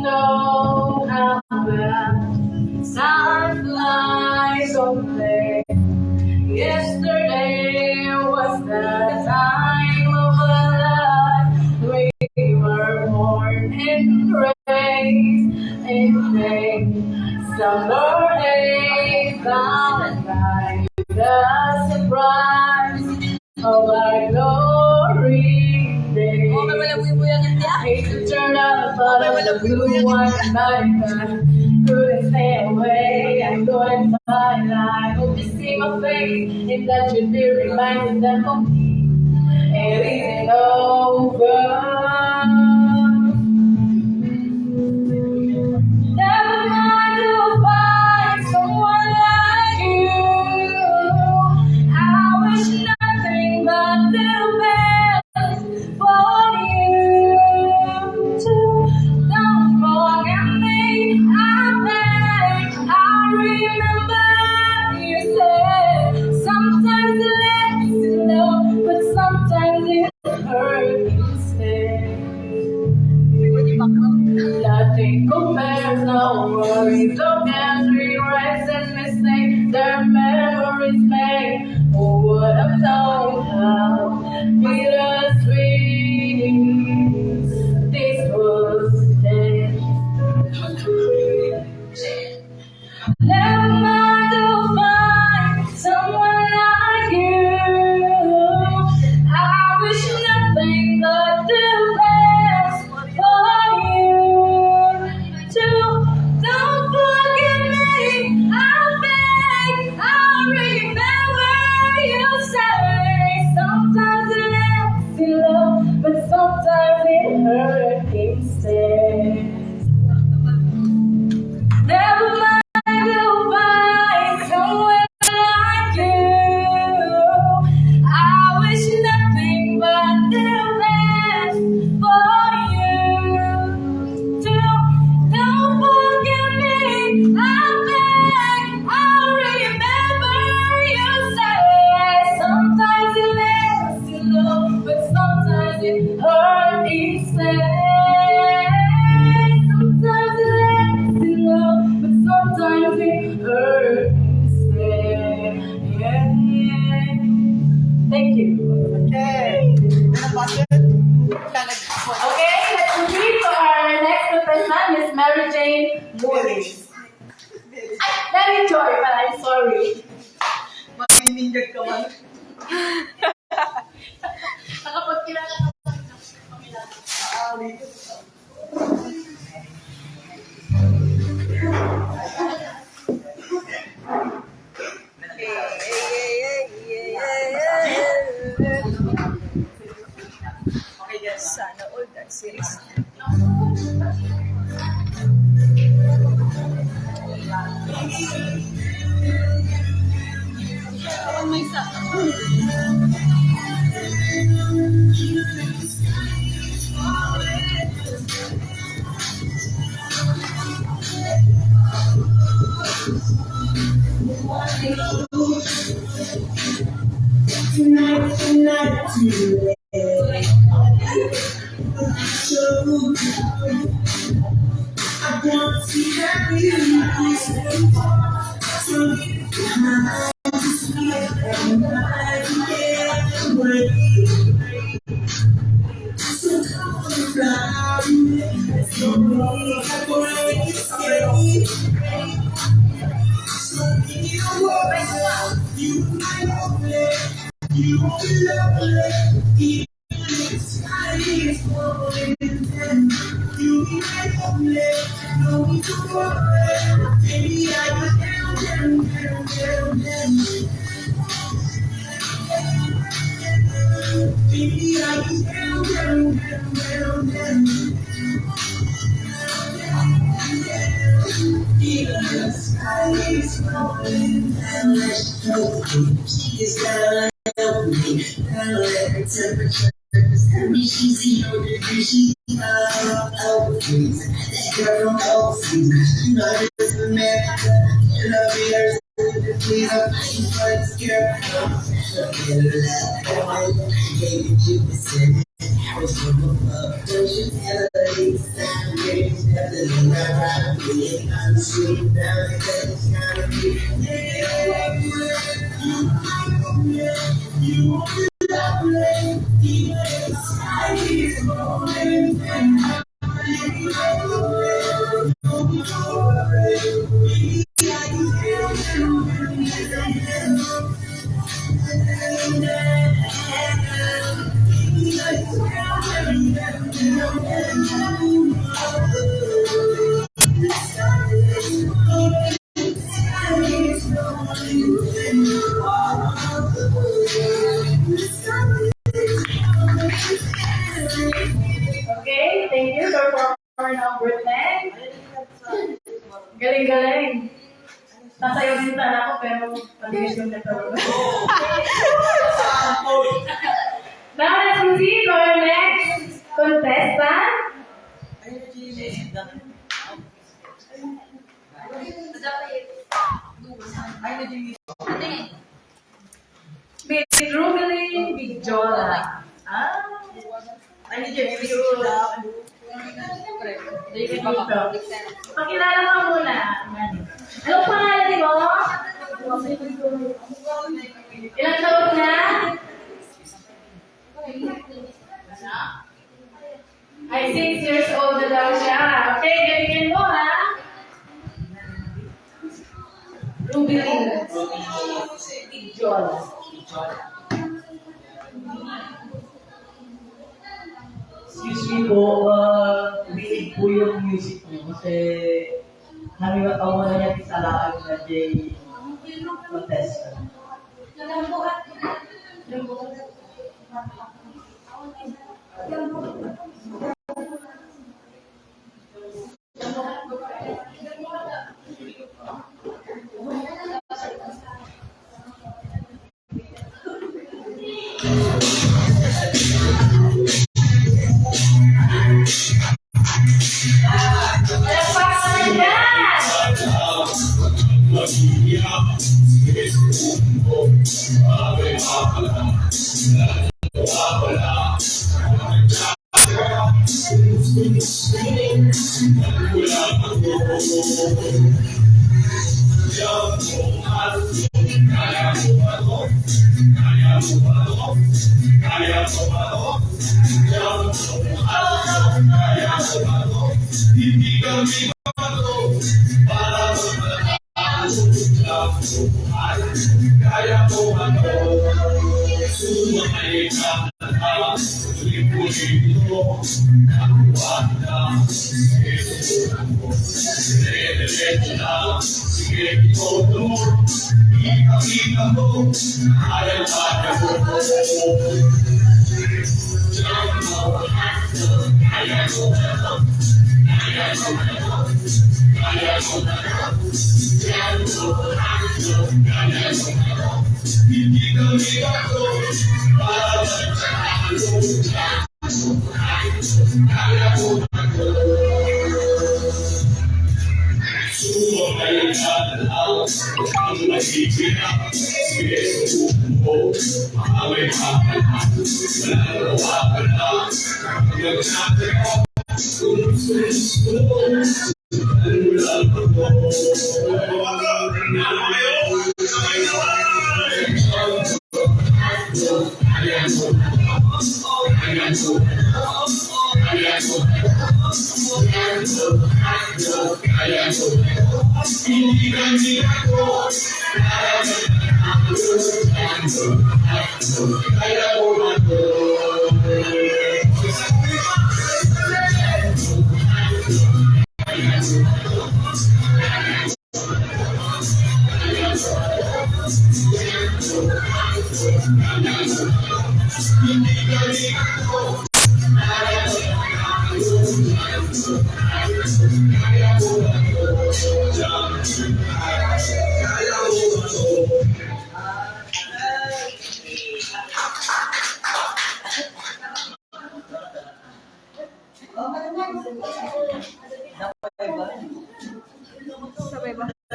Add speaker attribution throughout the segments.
Speaker 1: know how fast time flies away. Yesterday was the time of our life. We were born in rain, in rain. Summer days gone by, the surprise of our glory days. Hate to turn up, but I was a blue one night. Couldn't stay away, I couldn't find I hope you see my face, if that should be reminded that for me, it isn't over. Never mind to find someone like you. I wish nothing but the best for you too. Don't forget me, I beg. I remember you said sometimes it lets you know, but sometimes it hurts instead. Nothing compares, no worries, no cares, regrets and mistakes. Their memories made. Oh, what I've known how bittersweet this was the day. Never mind to find someone like you. I wish nothing but the best for you too. Don't forget me, I beg. I remember you say sometimes it lets you low, but sometimes it hurts instead. Never mind to find someone like you. I wish nothing but the best for you too. Don't forget me, I beg. I remember you say sometimes it lets you low, but sometimes it hurts instead. Sometimes it lets you low, but sometimes it hurts instead. Yeah, yeah. Thank you.
Speaker 2: Okay.
Speaker 1: Okay, let's proceed to our next contestant, Miss Mary Jane Morris. Mary Joy, but I'm sorry.
Speaker 2: Mag-ninjag ka man.
Speaker 1: Nakapagkilala ka sa
Speaker 2: Okay, yes. Sana all that series. Kawan may isa.
Speaker 3: Tonight, today. I want to see happy you lovely. She's 0 degrees, she's overseas. That girl from overseas, you know this is America. You know me, her please, I'm fighting for this girl. Get her love, gave it you percent. Was from above, don't you tell her it's time, Definitely not right. I'm sweet down the it's gotta be.
Speaker 1: Okay, thank you for number 10. Galing-galing. Nasayaw din sana ako pero pag-iis yung nagkaroon. Now let's proceed to our next contestant. Miss Rubilin Bijola. Pakilala ka muna. Anong pangalan mo? Ilang taon na? Ay, 6 years old na daw siya. Okay, galingan mo ha. Rubilin Bijola.
Speaker 4: Excuse me po, umilig po yung music niyo kasi kami matawa na niya sa lahat na J contestant.
Speaker 1: Palakpakan yan!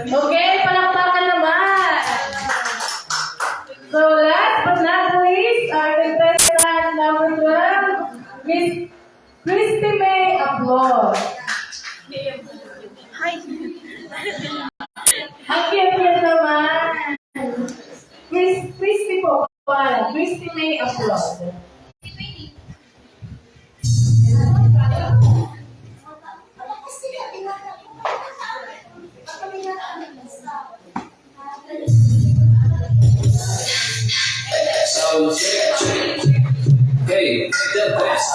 Speaker 1: Okay, palakpakan naman. So last but not least, our contestant number 12, Miss Christy May Applause. applaud.
Speaker 3: So check. Hey, the best.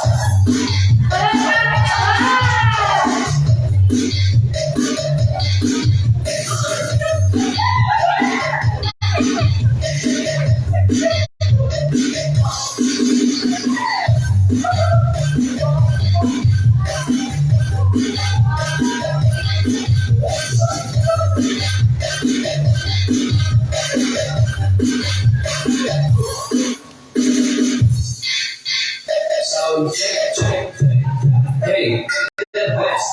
Speaker 3: So check. Hey, the best.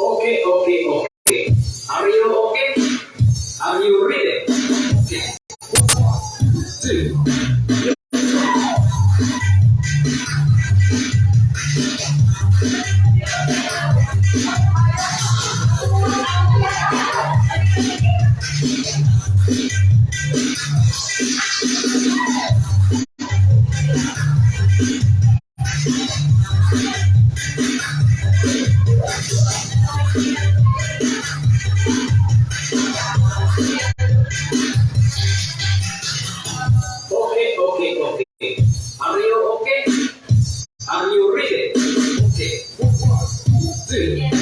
Speaker 3: Okay. Are you okay? Are you ready? Okay. 2. Okay. Are you okay? Are you ready? Okay. 2.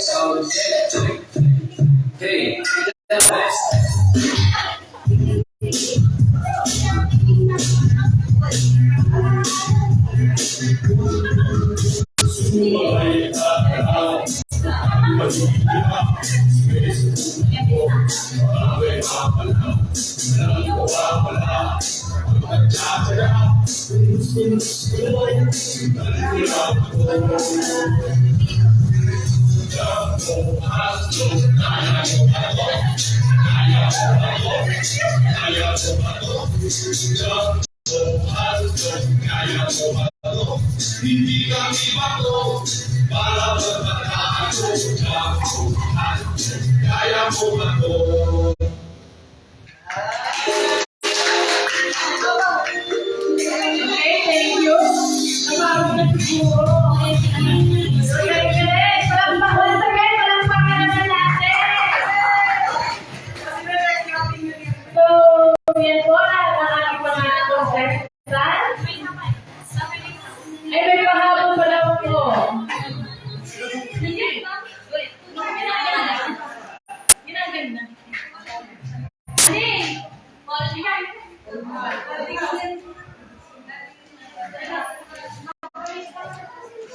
Speaker 3: So check. Hey, the best.
Speaker 1: Okay, thank you. Nabago na siguro. Galing. Palakpakan naman natin. So, yan po lahat ng ating mga contestant. Ay, may pahabol pala po.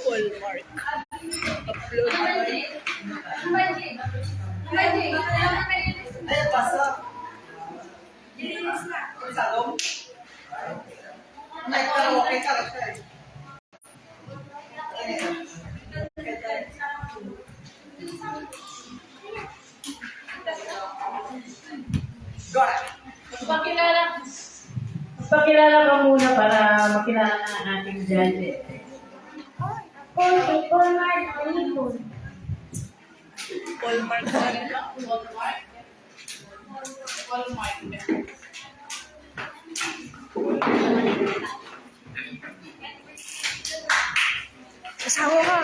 Speaker 2: Full mark. Upload.
Speaker 1: Pakilala ka muna para makilala ang ating judges.
Speaker 2: Full mark na rin lang. Kasama ka.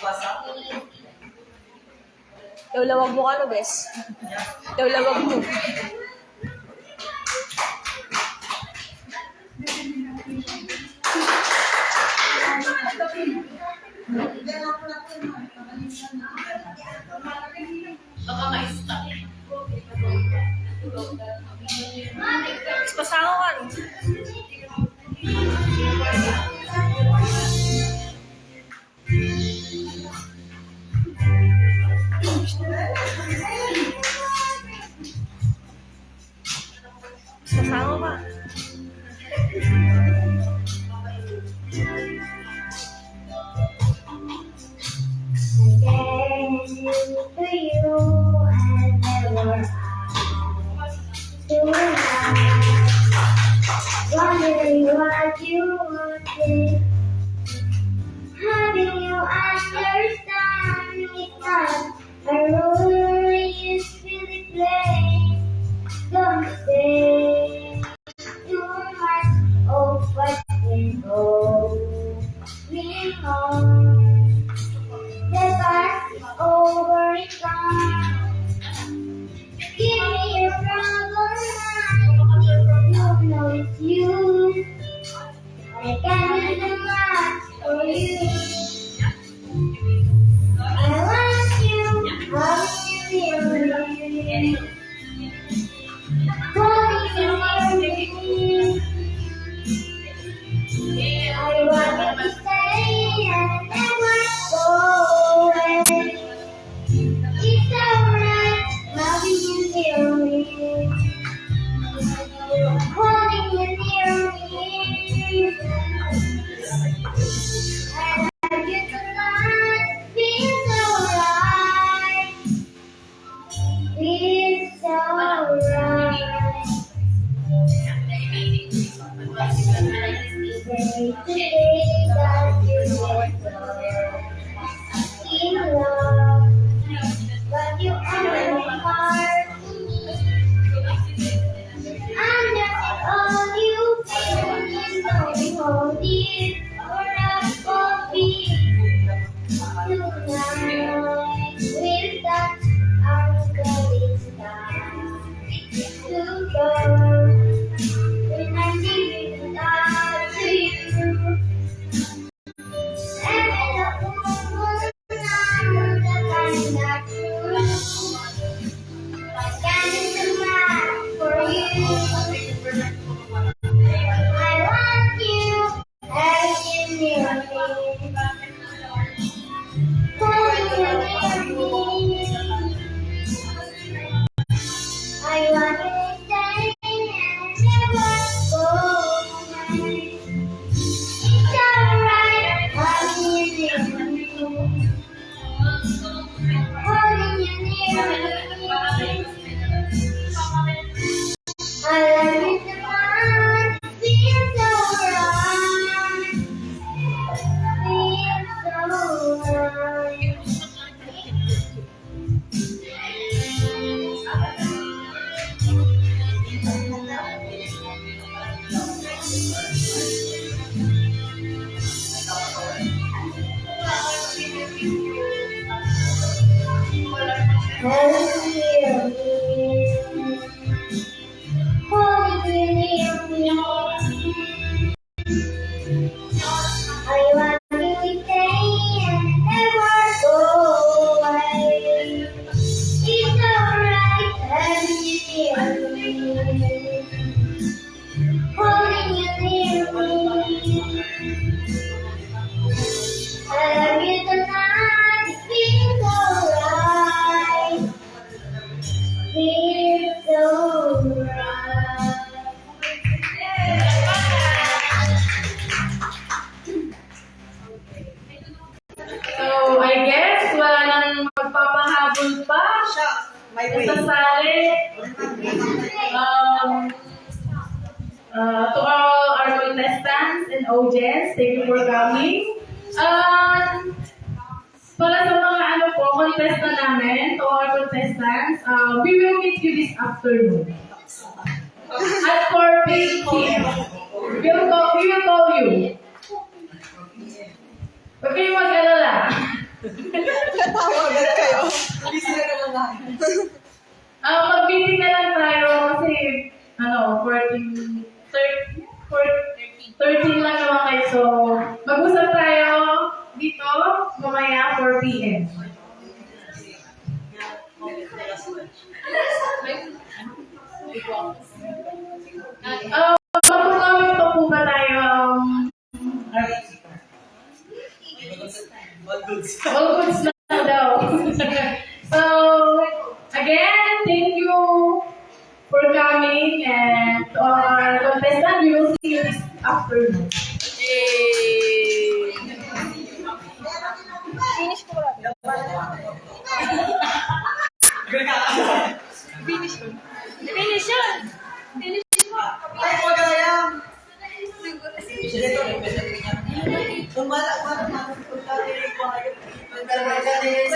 Speaker 4: Basa?
Speaker 2: Lawlawag mo ka no, bes. Lawlawag mo.
Speaker 1: Baka ma-stop.
Speaker 2: Pasako ka no. Pasako ka.
Speaker 3: To you and never tonight. Wondering what you wanted. Having you understand it's not a role you really play. Don't say too much of what's been going on. The past is over, it's gone. Give me your trouble now. You know it's you. I can't do much for you. I want you, how you feel me. Holding you near me. I want you to stay and never go away. It's alright, loving you near me. Holding you near me. I love you tonight, feels alright. Feels alright. Today that you in love, but you are my heart. I'm just all you feel, you know me hold you for a coffee tonight. With that, I'm going to go. When I'm leaving without you. I want you to stay and never go away. It's alright, having you near me. Holding you near me. I love you tonight. Feels alright. Feels alright. Holding you near me. I want you to stay and never go away. It's alright having you near me. Holding you near me. I love you tonight. It feels alright. Feels alright.
Speaker 1: So, I guess wala nang magpapahabol pa.
Speaker 2: My way.
Speaker 1: Nasasali. To all our contestants and audience, thank you for coming. Para sa mga contestant namin, to our contestants, we will meet you this afternoon at 4 p.m. We will call you. Huwag kayong mag-alala.
Speaker 2: Tatawa agad kayo.
Speaker 1: Mag-meeting na lang tayo kasi, 14, 13 lang naman kayo. So, mag-usap tayo dito mamaya 4 p.m. Mag-comment pa po ba tayo? All goods na daw. So, again, thank you for coming and to our contestant. We will see you this afternoon.
Speaker 2: Finish ko lang. Finish ko. Finish yun! Finish mo!
Speaker 3: Ay, huwag ka na yan!
Speaker 2: Siguro
Speaker 3: Kung malak, malak, malak, malak, malak, malak, malak, malak,